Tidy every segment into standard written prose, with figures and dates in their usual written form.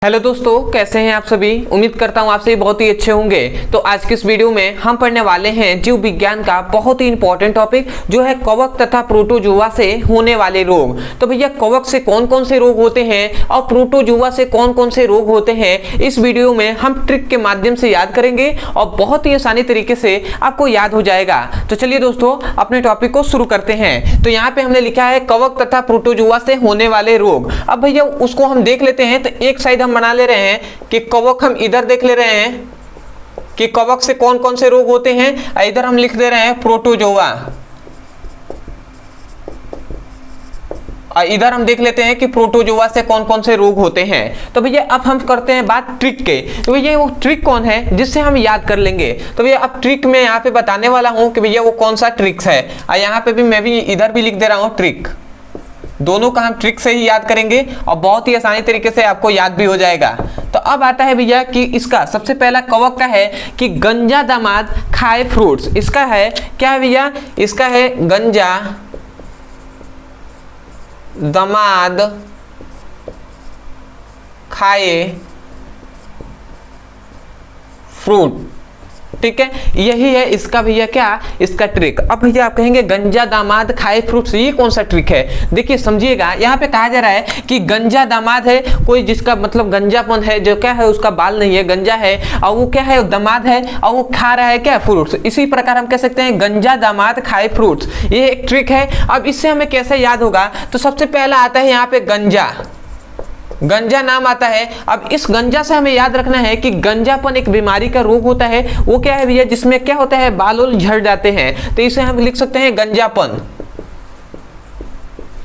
Hello दोस्तों, कैसे हैं आप सभी। उम्मीद करता हूं आप सभी बहुत ही अच्छे होंगे। तो आज की इस वीडियो में हम पढ़ने वाले हैं जीव विज्ञान का बहुत ही इंपॉर्टेंट टॉपिक जो है कवक तथा प्रोटोजुआ से होने वाले रोग। तो भैया कवक से कौन कौन से रोग होते हैं और प्रोटोजुआ से कौन कौन से रोग होते हैं, इस वीडियो में हम ट्रिक के माध्यम से याद करेंगे और बहुत ही आसानी तरीके से आपको याद हो जाएगा। तो चलिए दोस्तों अपने टॉपिक को शुरू करते हैं। तो यहाँ पे हमने लिखा है कवक तथा प्रोटोजुआ से होने वाले रोग। अब भैया उसको हम देख लेते हैं। तो एक साइड बना ले रहे हैं कि कवक हम इधर देख ले रहे हैं कि कवक से कौन कौन से रोग होते हैं, इधर हम लिख दे रहे हैं प्रोटोजुआ, और इधर हम देख लेते हैं कि प्रोटोजुआ से कौन कौन से रोग होते हैं। तो भैया अब हम करते हैं बात ट्रिक के। तो भैया वो ट्रिक कौन है जिससे हम याद कर लेंगे। तो भैया अब ट्रिक में यहाँ पे बताने वाला हूं कि भैया वो कौन सा ट्रिक्स है। और यहाँ पे भी मैं भी इधर भी लिख दे रहा हूं ट्रिक। दोनों का हम ट्रिक से ही याद करेंगे और बहुत ही आसानी तरीके से आपको याद भी हो जाएगा। तो अब आता है भैया कि इसका सबसे पहला कवक का है कि गंजा दामाद खाए फ्रूट्स। इसका है क्या है भैया, इसका है गंजा दामाद खाए फ्रूट। ठीक है, यही है इसका भैया क्या, इसका ट्रिक। अब भैया आप कहेंगे गंजा दामाद खाए फ्रूट्स, ये कौन सा ट्रिक है। देखिए समझिएगा, यहाँ पे कहा जा रहा है कि गंजा दामाद है कोई जिसका मतलब गंजापन है, जो क्या है उसका बाल नहीं है, गंजा है, और वो क्या है दामाद है और वो खा रहा है क्या, फ्रूट्स। इसी प्रकार हम कह सकते हैं गंजा दामाद खाए फ्रूट्स, ये एक ट्रिक है। अब इससे हमें कैसे याद होगा, तो सबसे पहला आता है यहाँ पे गंजा, गंजा नाम आता है। अब इस गंजा से हमें याद रखना है कि गंजापन एक बीमारी का रोग होता है। वो क्या है भैया, जिसमें क्या होता है बाल उल झड़ जाते हैं, तो इसे हम लिख सकते हैं गंजापन।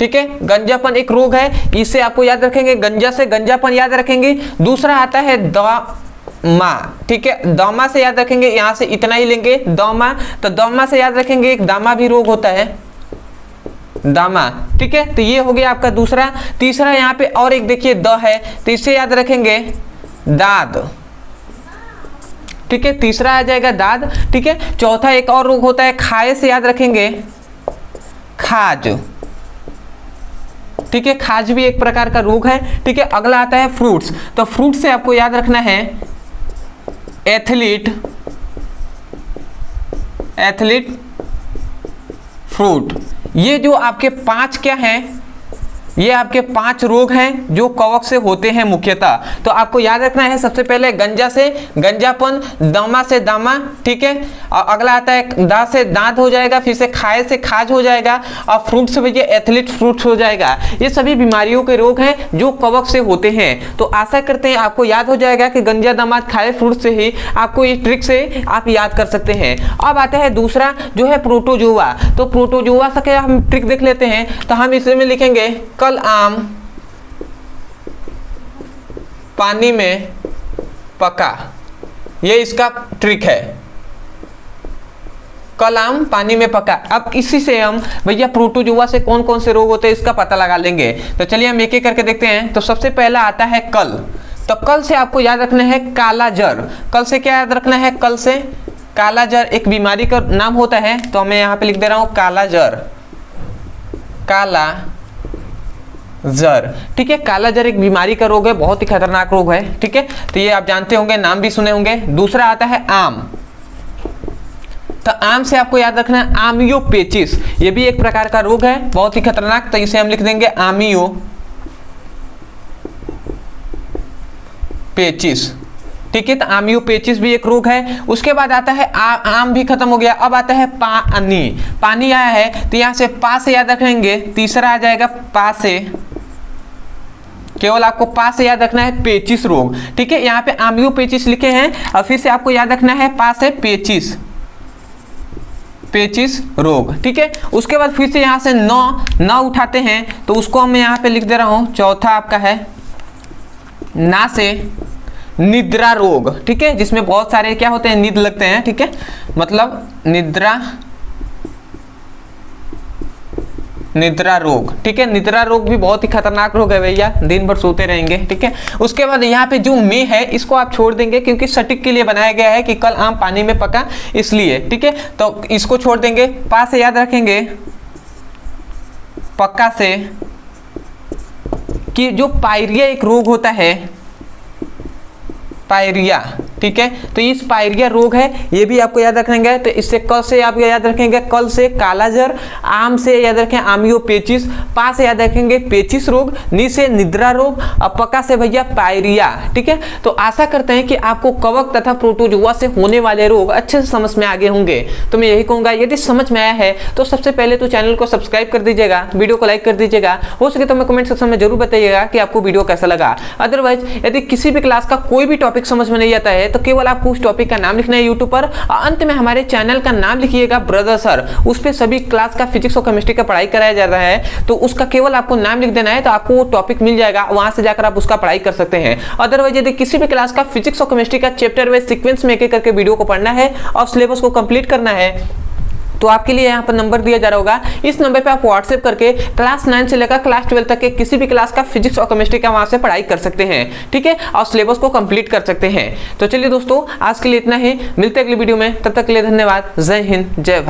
ठीक है, गंजापन एक रोग है, इसे आपको याद रखेंगे, गंजा से गंजापन याद रखेंगे। दूसरा आता है दमा। ठीक है, दमा से याद रखेंगे, यहां से इतना ही लेंगे दमा, तो दमा से याद रखेंगे एक दामा भी रोग होता है, दामा। ठीक है, तो ये हो गया आपका दूसरा। तीसरा यहाँ पे और एक देखिए द है, तो इसे याद रखेंगे दाद। ठीक है, तीसरा आ जाएगा दाद। ठीक है, चौथा एक और रोग होता है खाए से याद रखेंगे खाज। ठीक है, खाज भी एक प्रकार का रोग है। ठीक है, अगला आता है फ्रूट्स। तो फ्रूट से आपको याद रखना है एथलीट, एथलीट फ्रूट। ये जो आपके पांच क्या हैं, ये आपके पांच रोग हैं जो कवक से होते हैं मुख्यतः। तो आपको याद रखना है सबसे पहले गंजा से गंजापन, दामा से दामा। ठीक है, और अगला आता है दा से दांत हो जाएगा, फिर से खाए से खाज हो जाएगा, और फ्रूट से भैया एथलीट फ्रूट हो जाएगा। ये सभी बीमारियों के रोग हैं जो कवक से होते हैं। तो आशा करते हैं आपको याद हो जाएगा कि गंजा दामाद खाए फ्रूट से ही आपको ये ट्रिक से आप याद कर सकते हैं। अब आता है दूसरा जो है प्रोटोजुआ। तो प्रोटोजुआ से क्या हम ट्रिक देख लेते हैं। तो हम इसमें लिखेंगे कल आम पानी में पका, ये इसका ट्रिक है, कल आम पानी में पका। अब इसी से हम भैया प्रोटोजुआ से कौन कौन से रोग होते हैं इसका पता लगा लेंगे। तो चलिए हम एक एक करके देखते हैं। तो सबसे पहला आता है कल। तो कल से आपको याद रखना है काला जर। कल से क्या याद रखना है, कल से काला जर एक बीमारी का नाम होता है। तो मैं यहाँ पे लिख दे रहा हूँ काला जर, काला जर। ठीक है, काला जर एक बीमारी का रोग है, बहुत ही खतरनाक रोग है। ठीक है, तो ये आप जानते होंगे, नाम भी सुने होंगे। दूसरा आता है आम। तो आम से आपको याद रखना है आमियो पेचिस, ये भी एक प्रकार का रोग है, बहुत ही खतरनाक। तो इसे हम लिख देंगे आमियो पेचिस। ठीक है, तो आमियो पेचिस भी एक रोग है। उसके बाद आता है आम भी खत्म हो गया। अब आता है पानी। पानी आया है तो यहाँ से पा से याद रखेंगे। तीसरा आ जाएगा पा से, केवल आपको पा से याद रखना है पेचिस रोग। ठीक है, यहाँ पे आमियो पेचिस लिखे हैं और फिर से आपको याद रखना है पा से पेचिस, पेचिस रोग। ठीक है, उसके बाद फिर से यहाँ से नौ उठाते हैं, तो उसको हम यहाँ पे लिख दे रहा हूँ। चौथा आपका है ना से निद्रा रोग। ठीक है, जिसमें बहुत सारे क्या होते हैं, नींद लगते हैं। ठीक है, मतलब निद्रा रोग। ठीक है, निद्रा रोग भी बहुत ही खतरनाक रोग है भैया, दिन भर सोते रहेंगे। ठीक है, उसके बाद यहाँ पे जो में है इसको आप छोड़ देंगे क्योंकि सटीक के लिए बनाया गया है कि कल आम पानी में पका, इसलिए। ठीक है, तो इसको छोड़ देंगे। पा से याद रखेंगे पक्का से कि जो पायरिया एक रोग होता है, पायरिया, ठीक है। तो इस पायरिया रोग है, ये भी आपको याद रखेंगे। तो इससे क से आप याद रखेंगे कल से कालाजर, आम से याद रखें आमियोपेचिस, पा से याद रखेंगे पेचिस रोग, नी से निद्रा रोग और पका से भैया पायरिया, ठीक है। तो आशा करते हैं कि आपको कवक तथा प्रोटोजुआ से होने वाले रोग अच्छे से समझ में आ गए होंगे। तो मैं यही कहूंगा यदि समझ में आया है तो सबसे पहले तो चैनल को सब्सक्राइब कर दीजिएगा, वीडियो को लाइक कर दीजिएगा, हो सके तो मैं कमेंट सेक्शन में जरूर बताइएगा कि आपको वीडियो कैसा लगा। अदरवाइज यदि किसी भी क्लास का कोई भी टॉपिक समझ में नहीं आता है तो केवल आपको उस टॉपिक का नाम लिखना है यूट्यूब पर, और अंत में हमारे चैनल का नाम लिखिएगा ब्रदर सर। उस पर सभी क्लास का फिजिक्स और केमिस्ट्री का पढ़ाई कराया जा रहा है, तो उसका केवल आपको नाम लिख देना है, तो आपको वो टॉपिक मिल जाएगा, वहां से जाकर आप उसका पढ़ाई कर सकते हैं। अदरवाइज यदि किसी भी क्लास का फिजिक्स और केमिस्ट्री का चैप्टर वाइज सीक्वेंस में एक एक करके वीडियो को पढ़ना है और सिलेबस को कंप्लीट करना है, तो आपके लिए यहाँ पर नंबर दिया जा रहा होगा। इस नंबर पे आप व्हाट्सएप करके क्लास 9 से लेकर क्लास 12 तक के किसी भी क्लास का फिजिक्स और केमिस्ट्री का वहां से पढ़ाई कर सकते हैं, ठीक है, और सिलेबस को कंप्लीट कर सकते हैं। तो चलिए दोस्तों, आज के लिए इतना ही, मिलते हैं अगली वीडियो में, तब तक के लिए धन्यवाद। जय हिंद, जय भारत।